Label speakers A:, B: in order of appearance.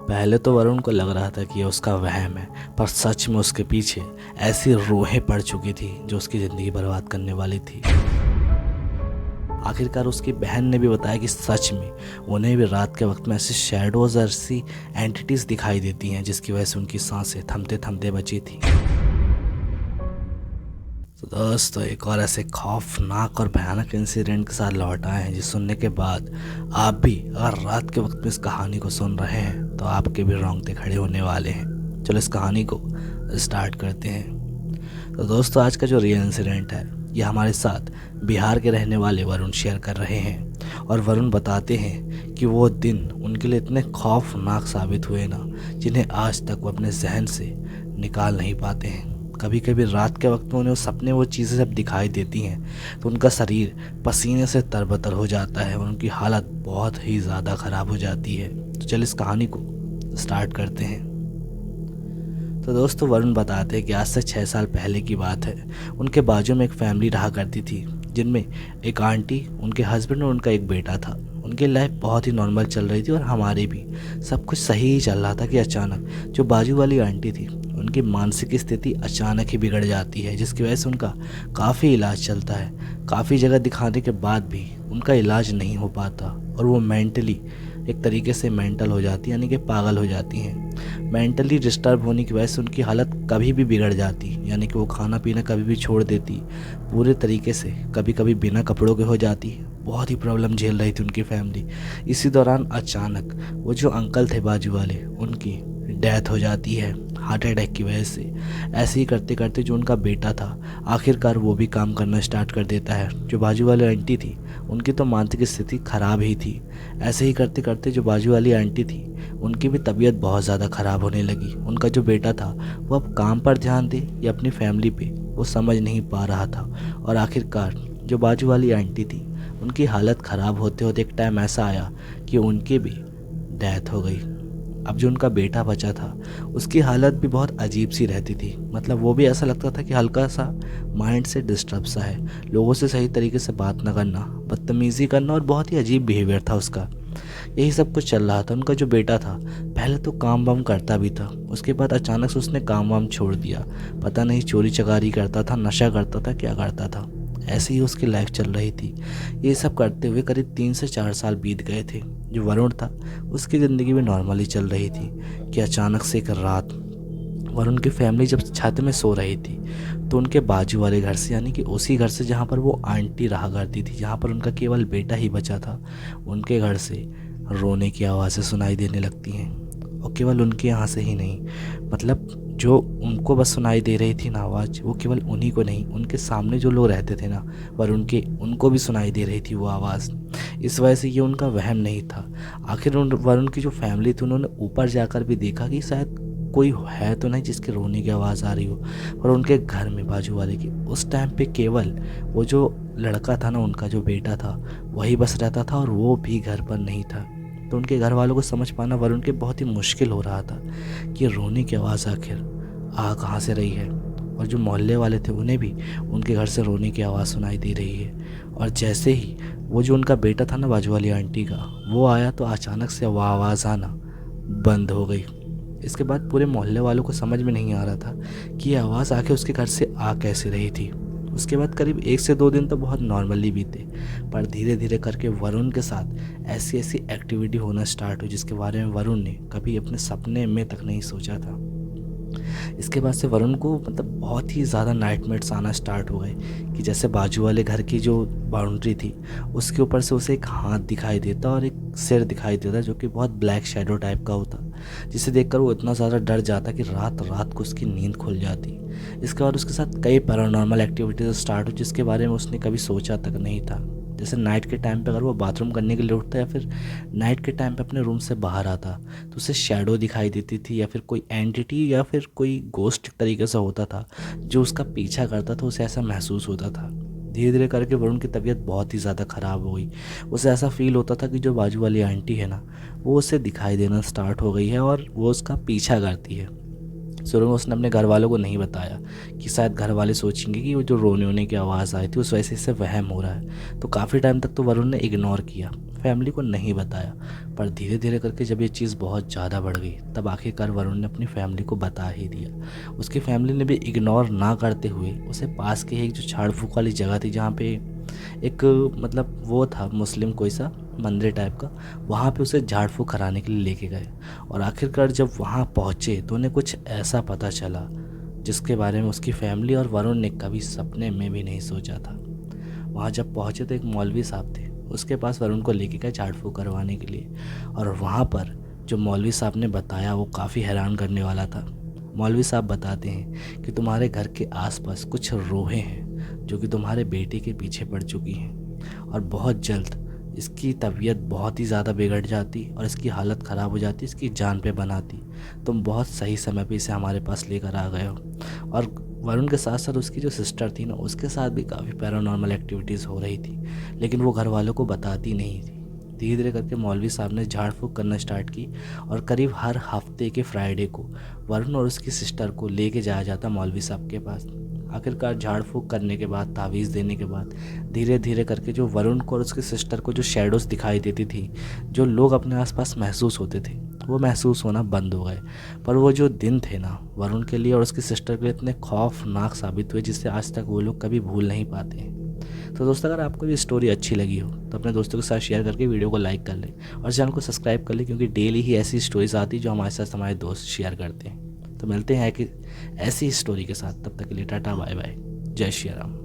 A: पहले तो वरुण को लग रहा था कि ये उसका वहम है, पर सच में उसके पीछे ऐसी रूहें पड़ चुकी थी जो उसकी ज़िंदगी बर्बाद करने वाली थी। आखिरकार उसकी बहन ने भी बताया कि सच में उन्हें भी रात के वक्त में ऐसी शैडोज और ऐसी एंटिटीज़ दिखाई देती हैं जिसकी वजह से उनकी सांसें थमते थमते बची थी। तो दोस्तों, एक और ऐसे खौफनाक और भयानक इंसिडेंट के साथ लौट आए हैं जिस सुनने के बाद आप भी अगर रात के वक्त में इस कहानी को सुन रहे हैं तो आपके भी रोंगटे खड़े होने वाले हैं। चलो इस कहानी को स्टार्ट करते हैं। तो दोस्तों, आज का जो रियल इंसिडेंट है ये हमारे साथ बिहार के रहने वाले वरुण शेयर कर रहे हैं। और वरुण बताते हैं कि वो दिन उनके लिए इतने खौफनाक साबित हुए ना, जिन्हें आज तक वो अपने जहन से निकाल नहीं पाते हैं। कभी कभी रात के वक्त में उन्हें सपने वो चीज़ें जब दिखाई देती हैं तो उनका शरीर पसीने से तरबतर हो जाता है और उनकी हालत बहुत ही ज़्यादा ख़राब हो जाती है। तो चल इस कहानी को स्टार्ट करते हैं। तो दोस्तों, वरुण बताते हैं कि आज से 6 साल पहले की बात है। उनके बाजू में एक फैमिली रहा करती थी जिनमें एक आंटी, उनके हस्बैंड और उनका एक बेटा था। उनकी लाइफ बहुत ही नॉर्मल चल रही थी और हमारी भी सब कुछ सही ही चल रहा था कि अचानक जो बाजू वाली आंटी थी उनकी मानसिक स्थिति अचानक ही बिगड़ जाती है, जिसकी वजह से उनका काफ़ी इलाज चलता है। काफ़ी जगह दिखाने के बाद भी उनका इलाज नहीं हो पाता और वो मेंटली एक तरीके से मेंटल हो जाती है, यानी कि पागल हो जाती हैं। मेंटली डिस्टर्ब होने की वजह से उनकी हालत कभी भी बिगड़ जाती, यानी कि वो खाना पीना कभी भी छोड़ देती, पूरे तरीके से कभी कभी बिना कपड़ों के हो जाती। बहुत ही प्रॉब्लम झेल रही थी उनकी फैमिली। इसी दौरान अचानक वो जो अंकल थे बाजू वाले, उनकी डेथ हो जाती है हार्ट अटैक की वजह से। ऐसे ही करते करते जो उनका बेटा था आखिरकार वो भी काम करना स्टार्ट कर देता है। जो बाजू वाली आंटी थी उनकी तो मानसिक स्थिति ख़राब ही थी। ऐसे ही करते करते जो बाजू वाली आंटी थी उनकी भी तबीयत बहुत ज़्यादा ख़राब होने लगी। उनका जो बेटा था वो अब काम पर ध्यान दे या अपनी फैमिली पे, वो समझ नहीं पा रहा था। और आखिरकार जो बाजू वाली आंटी थी उनकी हालत ख़राब होते होते एक टाइम ऐसा आया कि उनकी भी डेथ हो गई। अब जो उनका बेटा बचा था उसकी हालत भी बहुत अजीब सी रहती थी। मतलब वो भी ऐसा लगता था कि हल्का सा माइंड से डिस्टर्ब सा है, लोगों से सही तरीके से बात ना करना, बदतमीज़ी करना और बहुत ही अजीब बिहेवियर था उसका। यही सब कुछ चल रहा था। उनका जो बेटा था पहले तो काम वाम करता भी था, उसके बाद अचानक से उसने काम वाम छोड़ दिया। पता नहीं चोरी चकारी करता था, नशा करता था, क्या करता था। ऐसे ही उसकी लाइफ चल रही थी। ये सब करते हुए करीब 3 से 4 साल बीत गए थे। जो वरुण था उसकी ज़िंदगी भी नॉर्मली चल रही थी कि अचानक से एक रात वरुण की फैमिली जब छत में सो रही थी तो उनके बाजू वाले घर से, यानी कि उसी घर से जहाँ पर वो आंटी रहा करती थी, जहाँ पर उनका केवल बेटा ही बचा था, उनके घर से रोने की आवाज़ें सुनाई देने लगती हैं। और केवल उनके यहाँ से ही नहीं, मतलब जो उनको बस सुनाई दे रही थी ना आवाज़, वो केवल उन्हीं को नहीं, उनके सामने जो लोग रहते थे ना वरुण के, उनको भी सुनाई दे रही थी वो आवाज़। इस वजह से ये उनका वहम नहीं था। आखिर उन वरुण की जो फैमिली थी उन्होंने ऊपर जाकर भी देखा कि शायद कोई है तो नहीं जिसके रोने की आवाज़ आ रही हो। और उनके घर में बाजू वाले की उस टाइम पे केवल वो जो लड़का था ना, उनका जो बेटा था, वही बस रहता था और वो भी घर पर नहीं था। तो उनके घर वालों को समझ पाना वरुण के बहुत ही मुश्किल हो रहा था कि रोने की आवाज़ आखिर आ कहाँ से रही है। और जो मोहल्ले वाले थे उन्हें भी उनके घर से रोने की आवाज़ सुनाई दे रही है। और जैसे ही वो जो उनका बेटा था ना बाजू वाली आंटी का, वो आया तो अचानक से वो आवाज़ आना बंद हो गई। इसके बाद पूरे मोहल्ले वालों को समझ में नहीं आ रहा था कि ये आवाज़ आके उसके घर से आ कैसे रही थी। उसके बाद करीब 1 से 2 दिन तो बहुत नॉर्मली बीते, पर धीरे धीरे करके वरुण के साथ ऐसी ऐसी एक्टिविटी होना स्टार्ट हुई जिसके बारे में वरुण ने कभी अपने सपने में तक नहीं सोचा था। इसके बाद से वरुण को मतलब बहुत ही ज़्यादा नाइटमेट्स आना स्टार्ट हो गए कि जैसे बाजू वाले घर की जो बाउंड्री थी उसके ऊपर से उसे एक हाथ दिखाई देता और एक सिर दिखाई देता जो कि बहुत ब्लैक शेडो टाइप का होता, जिसे देखकर वो इतना ज़्यादा डर जाता कि रात रात को उसकी नींद खुल जाती। इसके बाद उसके साथ कई पैरानॉर्मल एक्टिविटीज़ स्टार्ट हुई जिसके बारे में उसने कभी सोचा तक नहीं था। जैसे नाइट के टाइम पे अगर वो बाथरूम करने के लिए उठता या फिर नाइट के टाइम पे अपने रूम से बाहर आता तो उसे शैडो दिखाई देती थी या फिर कोई एंटिटी या फिर कोई गोस्ट तरीके से होता था जो उसका पीछा करता था। उसे ऐसा महसूस होता था। धीरे धीरे करके वरुण की तबीयत बहुत ही ज़्यादा ख़राब हो गई। उसे ऐसा फील होता था कि जो बाजू वाली आंटी है ना, वो उसे दिखाई देना स्टार्ट हो गई है और वो उसका पीछा करती है। शुरू में उसने अपने घर वालों को नहीं बताया कि शायद घर वाले सोचेंगे कि वो जो रोने वोने की आवाज़ आई थी उस वजह से इससे वहम हो रहा है। तो काफ़ी टाइम तक तो वरुण ने इग्नोर किया, फैमिली को नहीं बताया। पर धीरे धीरे करके जब ये चीज़ बहुत ज़्यादा बढ़ गई तब आखिरकार वरुण ने अपनी फैमिली को बता ही दिया। उसकी फैमिली ने भी इग्नोर ना करते हुए उसे पास के एक जो झाड़ फूक वाली जगह थी जहाँ पे एक मतलब वो था मुस्लिम कोई सा मंदिर टाइप का, वहाँ पे उसे झाड़ फूक कराने के लिए लेके गए। और आखिरकार जब वहाँ पहुँचे तो उन्हें कुछ ऐसा पता चला जिसके बारे में उसकी फैमिली और वरुण ने कभी सपने में भी नहीं सोचा था। वहाँ जब पहुँचे तो एक मौलवी साहब थे, उसके पास वरुण को लेके गए झाड़ फूक करवाने के लिए। और वहाँ पर जो मौलवी साहब ने बताया वो काफ़ी हैरान करने वाला था। मौलवी साहब बताते हैं कि तुम्हारे घर के आसपास कुछ रूहें हैं जो कि तुम्हारे बेटे के पीछे पड़ चुकी हैं और बहुत जल्द इसकी तबीयत बहुत ही ज़्यादा बिगड़ जाती और इसकी हालत ख़राब हो जाती, इसकी जान पे बनाती। तुम बहुत सही समय पे इसे हमारे पास लेकर आ गए हो। और वरुण के साथ साथ उसकी जो सिस्टर थी ना, उसके साथ भी काफ़ी पैरानॉर्मल एक्टिविटीज़ हो रही थी, लेकिन वो घर वालों को बताती नहीं थी। धीरे धीरे करके मौलवी साहब ने झाड़ फूक करना स्टार्ट की और करीब हर हफ्ते के फ्राइडे को वरुण और उसकी सिस्टर को लेके जाया जाता मौलवी साहब के पास। आखिरकार झाड़ फूक करने के बाद, तावीज़ देने के बाद धीरे धीरे करके जो वरुण को और उसकी सिस्टर को जो शेडोज़ दिखाई देती थी, जो लोग अपने आसपास महसूस होते थे, वो महसूस होना बंद हो गए। पर वो जो दिन थे ना, वरुण के लिए और उसकी सिस्टर के लिए इतने खौफनाक साबित हुए जिससे आज तक वो लोग कभी भूल नहीं पाते हैं। तो दोस्तों, अगर आपको ये स्टोरी अच्छी लगी हो तो अपने दोस्तों के साथ शेयर करके वीडियो को लाइक कर लें और चैनल को सब्सक्राइब कर लें, क्योंकि डेली ही ऐसी स्टोरीज आती है जो हमारे साथ हमारे दोस्त शेयर करते हैं। तो मिलते हैं कि ऐसी स्टोरी के साथ, तब तक के लिए टाटा बाय बाय, जय श्री राम।